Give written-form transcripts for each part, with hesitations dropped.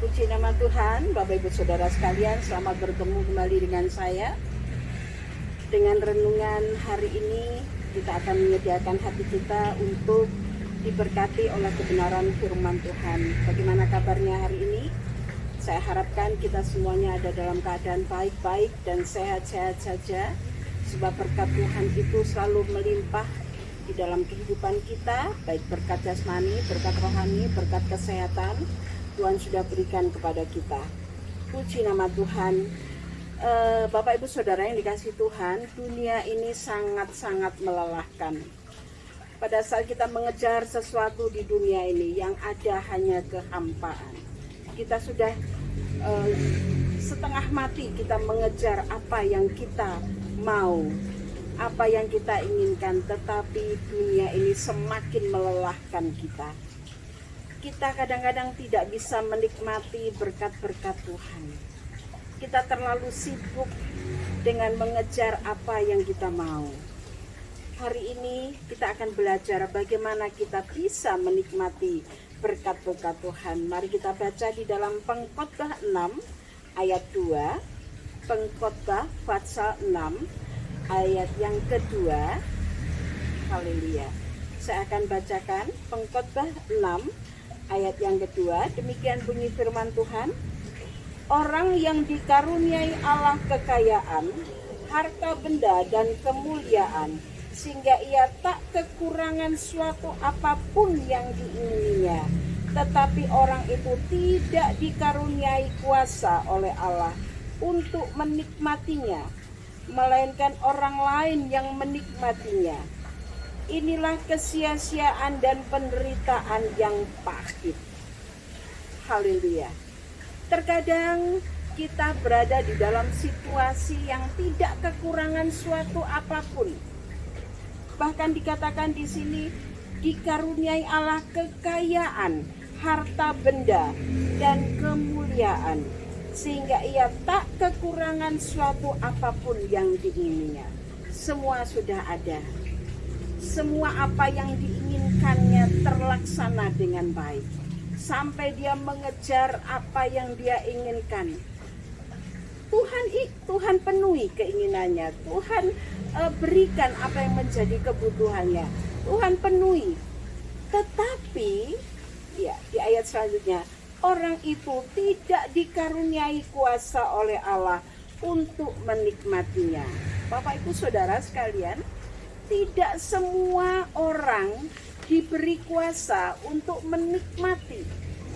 Puji nama Tuhan, Bapak Ibu Saudara sekalian, selamat bertemu kembali dengan saya. Dengan renungan hari ini, kita akan menyediakan hati kita untuk diberkati oleh kebenaran firman Tuhan. Bagaimana kabarnya hari ini? Saya harapkan kita semuanya ada dalam keadaan baik-baik dan sehat-sehat saja, sebab berkat Tuhan itu selalu melimpah di dalam kehidupan kita, baik berkat jasmani, berkat rohani, berkat kesehatan, Tuhan sudah berikan kepada kita. Puji nama Tuhan. Bapak Ibu Saudara yang dikasihi Tuhan, dunia ini sangat-sangat melelahkan. Pada saat kita mengejar sesuatu di dunia ini, yang ada hanya kehampaan. Kita sudah setengah mati kita mengejar apa yang kita mau, apa yang kita inginkan, tetapi dunia ini semakin melelahkan kita. Kita kadang-kadang tidak bisa menikmati berkat-berkat Tuhan. Kita terlalu sibuk dengan mengejar apa yang kita mau. Hari ini kita akan belajar bagaimana kita bisa menikmati berkat-berkat Tuhan. Mari kita baca di dalam Pengkhotbah 6 ayat 2. Pengkhotbah pasal 6 ayat yang kedua. Haleluya. Saya akan bacakan Pengkhotbah 6 ayat yang kedua. Demikian bunyi firman Tuhan. Orang yang dikaruniai Allah kekayaan, harta benda dan kemuliaan, sehingga ia tak kekurangan suatu apapun yang diingininya. Tetapi orang itu tidak dikaruniai kuasa oleh Allah untuk menikmatinya, melainkan orang lain yang menikmatinya. Inilah kesia-siaan dan penderitaan yang pahit. Haleluya. Terkadang kita berada di dalam situasi yang tidak kekurangan suatu apapun. Bahkan dikatakan di sini dikaruniai Allah kekayaan, harta benda dan kemuliaan, sehingga ia tak kekurangan suatu apapun yang diingininya. Semua sudah ada. Semua apa yang diinginkannya terlaksana dengan baik. Sampai dia mengejar apa yang dia inginkan. Tuhan penuhi keinginannya. Tuhan berikan apa yang menjadi kebutuhannya. Tuhan penuhi. Tetapi ya, di ayat selanjutnya, orang itu tidak dikaruniai kuasa oleh Allah untuk menikmatinya. Bapak Ibu Saudara sekalian, tidak semua orang diberi kuasa untuk menikmati.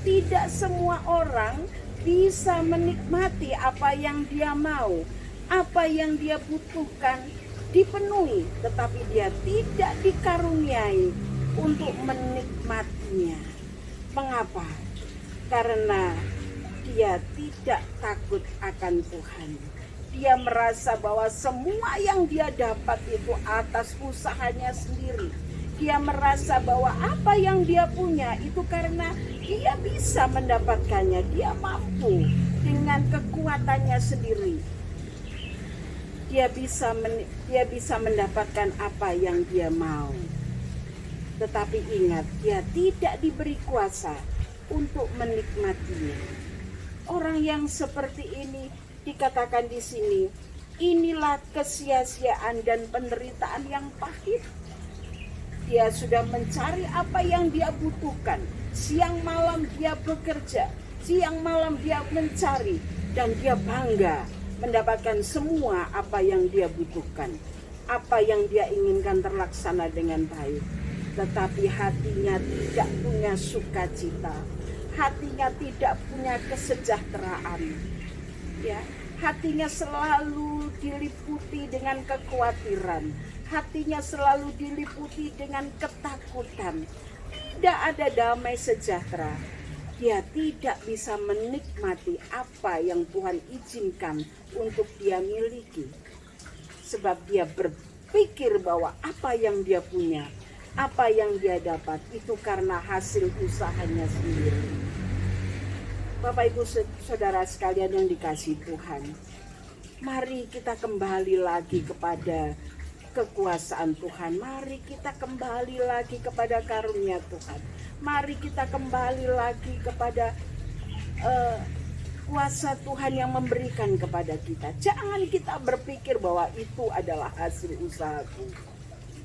Tidak semua orang bisa menikmati apa yang dia mau, apa yang dia butuhkan dipenuhi, tetapi dia tidak dikaruniai untuk menikmatinya. Mengapa? Karena dia tidak takut akan Tuhan. Dia merasa bahwa semua yang dia dapat itu atas usahanya sendiri. Dia merasa bahwa apa yang dia punya itu karena dia bisa mendapatkannya. Dia mampu dengan kekuatannya sendiri. Dia bisa mendapatkan apa yang dia mau. Tetapi ingat, dia tidak diberi kuasa untuk menikmatinya. Orang yang seperti ini dikatakan di sini, inilah kesia-siaan dan penderitaan yang pahit. Dia sudah mencari apa yang dia butuhkan. Siang malam dia bekerja. Siang malam dia mencari. Dan dia bangga mendapatkan semua apa yang dia butuhkan. Apa yang dia inginkan terlaksana dengan baik. Tetapi hatinya tidak punya sukacita. Hatinya tidak punya kesejahteraan. Ya, hatinya selalu diliputi dengan kekhawatiran. Hatinya selalu diliputi dengan ketakutan. Tidak ada damai sejahtera. Dia tidak bisa menikmati apa yang Tuhan izinkan untuk dia miliki. Sebab dia berpikir bahwa apa yang dia punya, apa yang dia dapat itu karena hasil usahanya sendiri. Bapak Ibu Saudara sekalian yang dikasihi Tuhan, mari kita kembali lagi kepada kekuasaan Tuhan. Mari kita kembali lagi kepada karunia Tuhan. Mari kita kembali lagi kepada eh, kuasa Tuhan yang memberikan kepada kita. Jangan kita berpikir bahwa itu adalah hasil usahaku,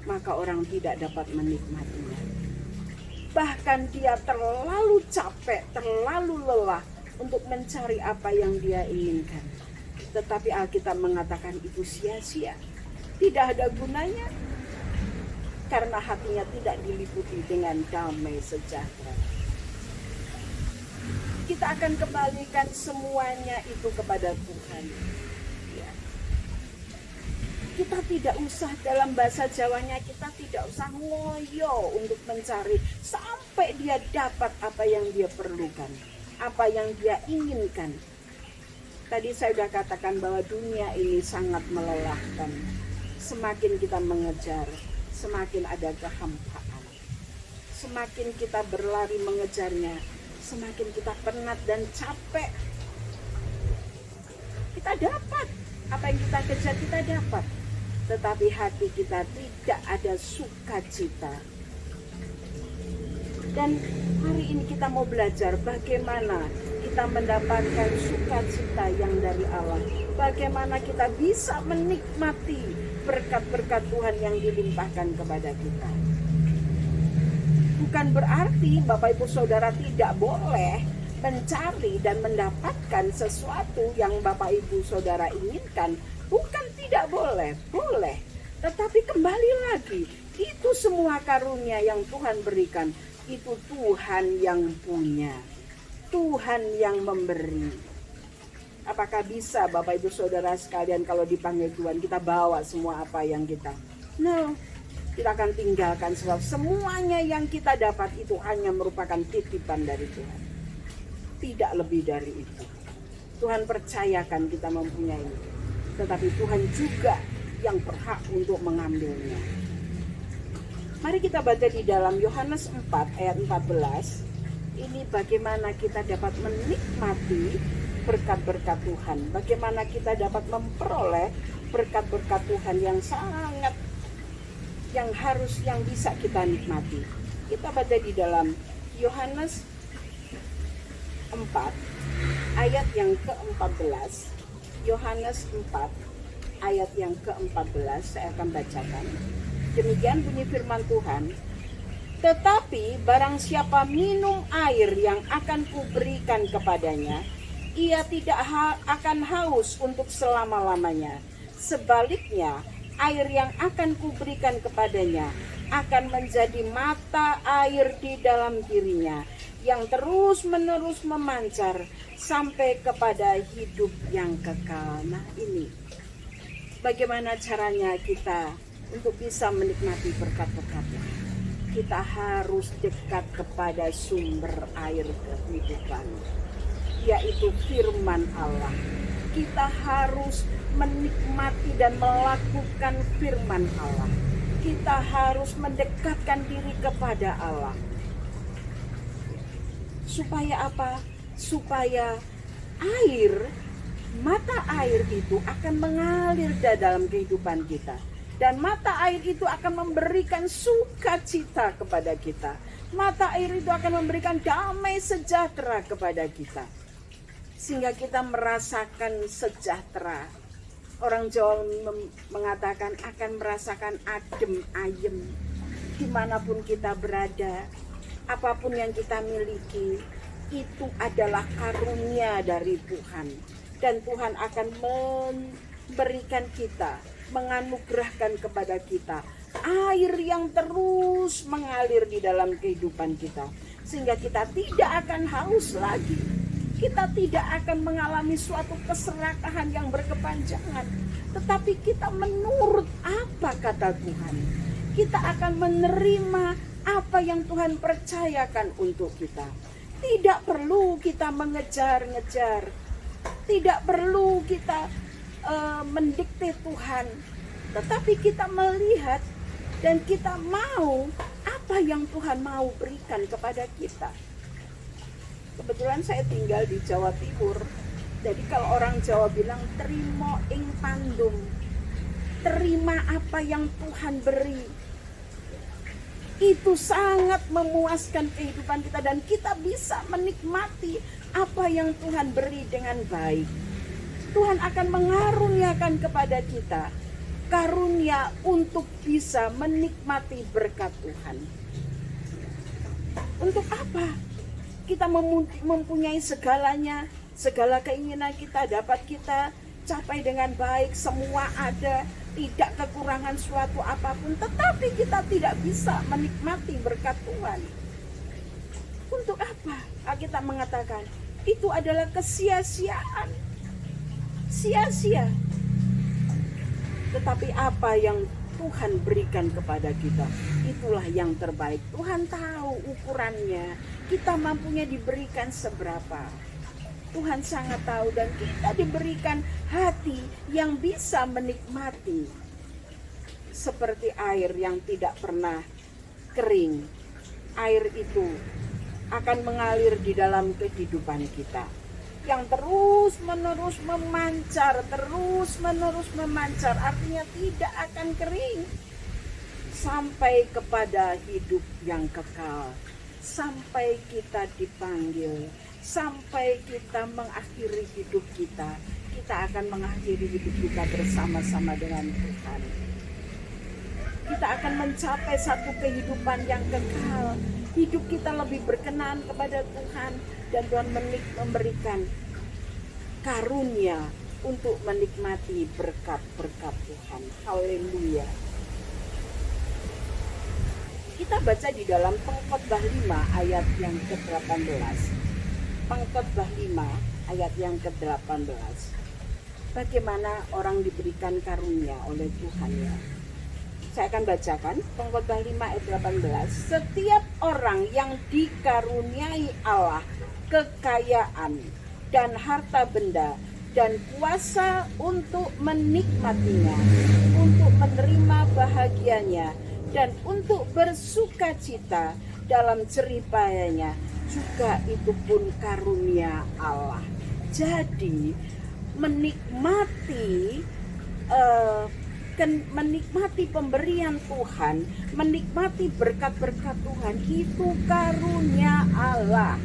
maka orang tidak dapat menikmatinya. Bahkan dia terlalu capek, terlalu lelah untuk mencari apa yang dia inginkan. Tetapi Alkitab mengatakan itu sia-sia, tidak ada gunanya, karena hatinya tidak diliputi dengan damai sejahtera. Kita akan kembalikan semuanya itu kepada Tuhan. Ya. Kita tidak usah, dalam bahasa Jawanya, kita tidak usah ngoyo untuk mencari sampai dia dapat apa yang dia perlukan, apa yang dia inginkan. Tadi saya sudah katakan bahwa dunia ini sangat melelahkan. Semakin kita mengejar, semakin ada kehampaan. Semakin kita berlari mengejarnya, semakin kita penat dan capek. Kita dapat apa yang kita kejar, kita dapat, tetapi hati kita tidak ada sukacita. Dan hari ini kita mau belajar bagaimana kita mendapatkan sukacita yang dari Allah, bagaimana kita bisa menikmati berkat-berkat Tuhan yang dilimpahkan kepada kita. Bukan berarti Bapak Ibu Saudara tidak boleh mencari dan mendapatkan sesuatu yang Bapak Ibu Saudara inginkan. Bukan tidak boleh, boleh. Tetapi kembali lagi, itu semua karunia yang Tuhan berikan, itu Tuhan yang punya, Tuhan yang memberi. Apakah bisa Bapak Ibu Saudara sekalian kalau dipanggil Tuhan kita bawa semua apa yang kita? No. Kita akan tinggalkan sebab semuanya yang kita dapat itu hanya merupakan titipan dari Tuhan. Tidak lebih dari itu. Tuhan percayakan kita mempunyai, tetapi Tuhan juga yang berhak untuk mengambilnya. Mari kita baca di dalam Yohanes 4 ayat 14. Ini bagaimana kita dapat menikmati berkat-berkat Tuhan. Bagaimana kita dapat memperoleh berkat-berkat Tuhan yang sangat, yang bisa kita nikmati. Kita baca di dalam Yohanes 4 ayat yang ke-14. Yohanes 4 ayat yang ke-14 saya akan bacakan. Demikian bunyi firman Tuhan. Tetapi barang siapa minum air yang akan kuberikan kepadanya, ia tidak akan haus untuk selama-lamanya. Sebaliknya, air yang akan kuberikan kepadanya akan menjadi mata air di dalam dirinya, yang terus-menerus memancar sampai kepada hidup yang kekal. Nah, ini bagaimana caranya kita untuk bisa menikmati berkat-berkat. Kita harus dekat kepada sumber air kehidupan, yaitu firman Allah. Kita harus menikmati dan melakukan firman Allah. Kita harus mendekatkan diri kepada Allah. Supaya apa? Supaya air, mata air itu akan mengalir dalam kehidupan kita. Dan mata air itu akan memberikan sukacita kepada kita. Mata air itu akan memberikan damai sejahtera kepada kita, sehingga kita merasakan sejahtera. Orang Jawa mengatakan akan merasakan adem ayem dimanapun kita berada. Apapun yang kita miliki itu adalah karunia dari Tuhan, dan Tuhan akan memberikan kita, menganugerahkan kepada kita air yang terus mengalir di dalam kehidupan kita, sehingga kita tidak akan haus lagi. Kita tidak akan mengalami suatu keserakahan yang berkepanjangan, tetapi kita menurut apa kata Tuhan. Kita akan menerima apa yang Tuhan percayakan untuk kita. Tidak perlu kita mengejar-ngejar, tidak perlu kita mendikte Tuhan, tetapi kita melihat dan kita mau apa yang Tuhan mau berikan kepada kita. Kebetulan saya tinggal di Jawa Timur, jadi kalau orang Jawa bilang terima ing pandum, terima apa yang Tuhan beri. Itu sangat memuaskan kehidupan kita dan kita bisa menikmati apa yang Tuhan beri dengan baik. Tuhan akan mengaruniakan kepada kita karunia untuk bisa menikmati berkat Tuhan. Untuk apa? Kita mempunyai segalanya, segala keinginan kita dapat kita capai dengan baik, semua ada, tidak kekurangan suatu apapun, tetapi kita tidak bisa menikmati berkat Tuhan. Untuk apa? Kita mengatakan itu adalah kesia-siaan, sia-sia. Tetapi apa yang Tuhan berikan kepada kita, itulah yang terbaik. Tuhan tahu ukurannya, kita mampunya diberikan seberapa. Tuhan sangat tahu dan kita diberikan hati yang bisa menikmati. Seperti air yang tidak pernah kering. Air itu akan mengalir di dalam kehidupan kita. Yang terus-menerus memancar, artinya tidak akan kering. Sampai kepada hidup yang kekal. Sampai kita dipanggil. Sampai kita mengakhiri hidup kita. Kita akan mengakhiri hidup kita bersama-sama dengan Tuhan. Kita akan mencapai satu kehidupan yang kekal. Hidup kita lebih berkenan kepada Tuhan. Dan Tuhan memberikan karunia untuk menikmati berkat-berkat Tuhan. Haleluya. Kita baca di dalam Pengkhotbah 5 ayat yang ke-18. Pengkhotbah 5 ayat yang ke-18. Bagaimana orang diberikan karunia oleh Tuhan ya. Saya akan bacakan Pengkhotbah 5 ayat 18. Setiap orang yang dikaruniai Allah kekayaan dan harta benda dan kuasa untuk menikmatinya, untuk menerima bahagianya dan untuk bersukacita dalam jeripayanya, juga itu pun karunia Allah. Jadi menikmati pemberian Tuhan, menikmati berkat-berkat Tuhan, itu karunia Allah.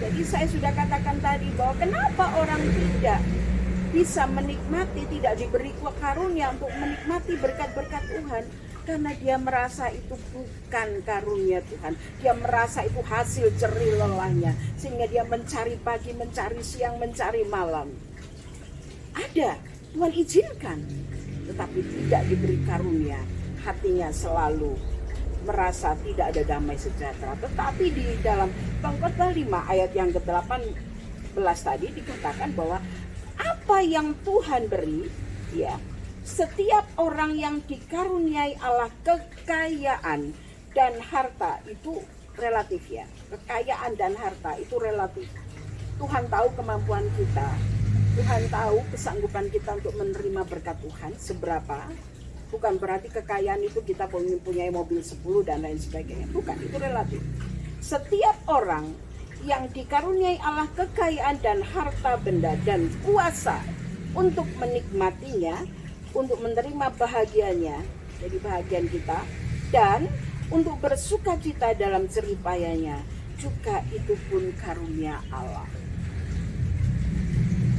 Jadi saya sudah katakan tadi bahwa kenapa orang tidak bisa menikmati, tidak diberi karunia untuk menikmati berkat-berkat Tuhan. Karena dia merasa itu bukan karunia Tuhan. Dia merasa itu hasil jerih lelahnya. Sehingga dia mencari pagi, mencari siang, mencari malam. Ada, Tuhan izinkan. Tetapi tidak diberi karunia. Hatinya selalu merasa tidak ada damai sejahtera. Tetapi di dalam Pengkhotbah 5 ayat yang ke-18 tadi dikatakan bahwa apa yang Tuhan beri, ya, setiap orang yang dikaruniai Allah kekayaan dan harta itu relatif ya. Kekayaan dan harta itu relatif. Tuhan tahu kemampuan kita. Tuhan tahu kesanggupan kita untuk menerima berkat Tuhan seberapa. Bukan berarti kekayaan itu kita punya mobil 10 dan lain sebagainya. Bukan, itu relatif. Setiap orang yang dikaruniai Allah kekayaan dan harta benda dan kuasa untuk menikmatinya, untuk menerima bahagianya, jadi bahagian kita, dan untuk bersukacita dalam jeripayanya, juga itu pun karunia Allah.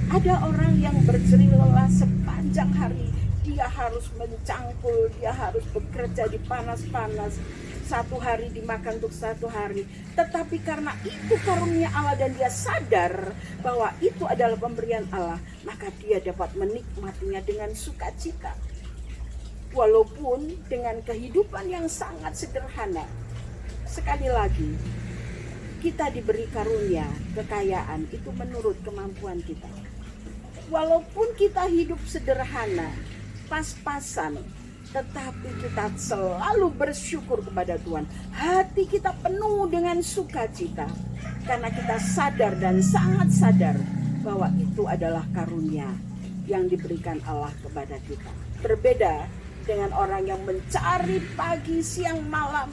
Ada orang yang berjerih lelah sepanjang hari. Dia harus mencangkul, dia harus bekerja di panas-panas. Satu hari dimakan untuk satu hari. Tetapi karena itu karunia Allah dan dia sadar bahwa itu adalah pemberian Allah, maka dia dapat menikmatinya dengan sukacita. Walaupun dengan kehidupan yang sangat sederhana. Sekali lagi, kita diberi karunia, kekayaan, itu menurut kemampuan kita. Walaupun kita hidup sederhana, pas-pasan, tetapi kita selalu bersyukur kepada Tuhan. Hati kita penuh dengan sukacita karena kita sadar dan sangat sadar bahwa itu adalah karunia yang diberikan Allah kepada kita. Berbeda dengan orang yang mencari pagi, siang, malam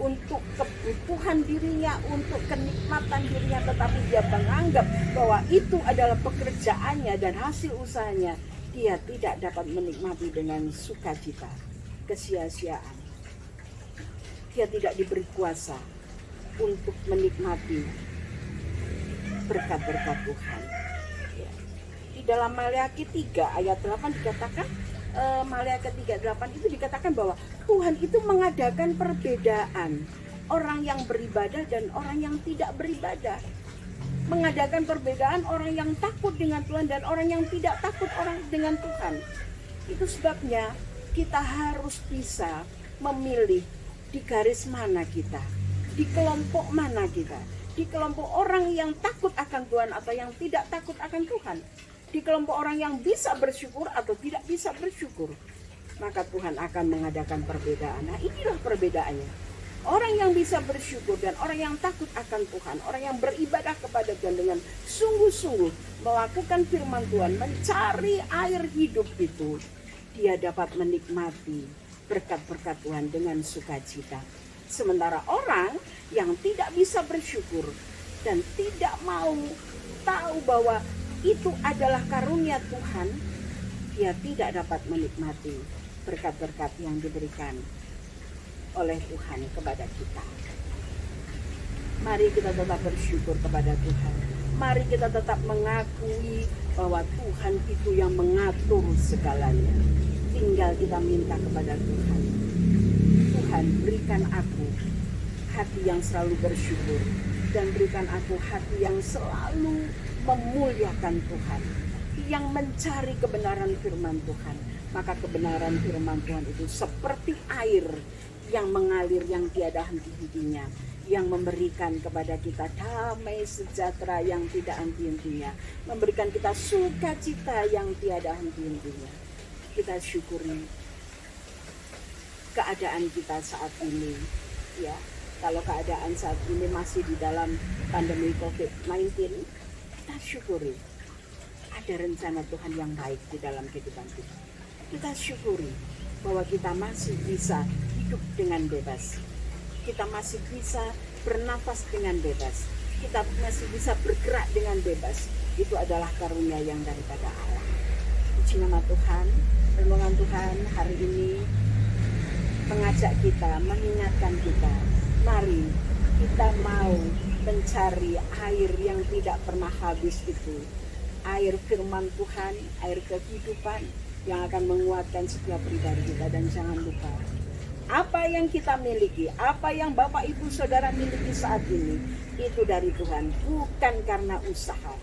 untuk kebutuhan dirinya, untuk kenikmatan dirinya, tetapi dia menganggap bahwa itu adalah pekerjaannya dan hasil usahanya. Dia tidak dapat menikmati dengan sukacita, kesia-siaan. dia tidak diberi kuasa untuk menikmati berkat-berkat Tuhan. Ya. Di dalam Maleakhi 3 ayat 8 dikatakan, Maleakhi 3:8 itu dikatakan bahwa Tuhan itu mengadakan perbedaan orang yang beribadah dan orang yang tidak beribadah. Mengadakan perbedaan orang yang takut dengan Tuhan dan orang yang tidak takut orang dengan Tuhan. Itu sebabnya kita harus bisa memilih di garis mana kita, di kelompok mana kita, di kelompok orang yang takut akan Tuhan atau yang tidak takut akan Tuhan, di kelompok orang yang bisa bersyukur atau tidak bisa bersyukur. Maka Tuhan akan mengadakan perbedaan. Nah, inilah perbedaannya. Orang yang bisa bersyukur dan orang yang takut akan Tuhan, orang yang beribadah kepada Tuhan dengan sungguh-sungguh melakukan firman Tuhan, mencari air hidup itu, dia dapat menikmati berkat-berkat Tuhan dengan sukacita. Sementara orang yang tidak bisa bersyukur dan tidak mau tahu bahwa itu adalah karunia Tuhan, dia tidak dapat menikmati berkat-berkat yang diberikan oleh Tuhan kepada kita. Mari kita tetap bersyukur kepada Tuhan. Mari kita tetap mengakui bahwa Tuhan itu yang mengatur segalanya. Tinggal kita minta kepada Tuhan. Tuhan, berikan aku hati yang selalu bersyukur dan berikan aku hati yang selalu memuliakan Tuhan, yang mencari kebenaran firman Tuhan. Maka kebenaran firman Tuhan itu seperti air yang mengalir yang tiada henti-hentinya, yang memberikan kepada kita damai sejahtera yang tidak henti-hentinya, memberikan kita sukacita yang tiada henti-hentinya. Kita syukuri keadaan kita saat ini, ya. Kalau keadaan saat ini masih di dalam pandemi COVID-19, kita syukuri ada rencana Tuhan yang baik di dalam kehidupan kita. Kita syukuri bahwa kita masih bisa hidup dengan bebas. Kita masih bisa bernafas dengan bebas. Kita masih bisa bergerak dengan bebas. Itu adalah karunia yang daripada Allah. Puji nama Tuhan. Renungan Tuhan hari ini mengajak kita, mengingatkan kita, mari kita mau mencari air yang tidak pernah habis itu. Air firman Tuhan, air kehidupan yang akan menguatkan setiap pribadi kita. Dan jangan lupa, apa yang kita miliki, apa yang Bapak Ibu Saudara miliki saat ini, itu dari Tuhan, bukan karena usaha,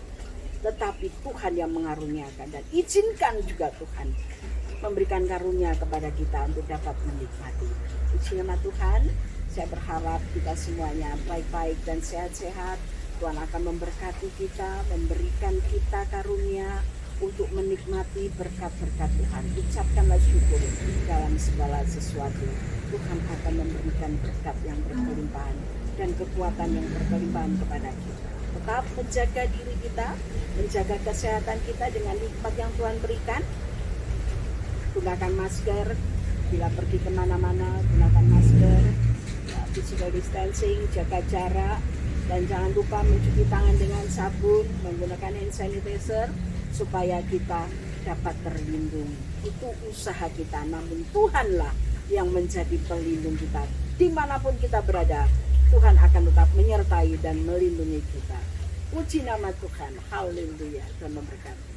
tetapi Tuhan yang mengaruniakan. Dan izinkan juga Tuhan memberikan karunia kepada kita untuk dapat menikmati. Puji nama Tuhan. Saya berharap kita semuanya baik-baik dan sehat-sehat. Tuhan akan memberkati kita, memberikan kita karunia untuk menikmati berkat-berkat Tuhan. Ucapkanlah syukur dalam segala sesuatu. Tuhan akan memberikan berkat yang berkelimpahan dan kekuatan yang berkelimpahan kepada kita. Tetap menjaga diri kita, menjaga kesehatan kita dengan nikmat yang Tuhan berikan. Gunakan masker, bila pergi kemana-mana gunakan masker, physical distancing, jaga jarak, dan jangan lupa mencuci tangan dengan sabun, menggunakan hand sanitizer, supaya kita dapat terlindung. Itu usaha kita, namun Tuhanlah yang menjadi pelindung kita. Dimanapun kita berada, Tuhan akan tetap menyertai dan melindungi kita. Puji nama Tuhan, haleluya, Tuhan memberkati.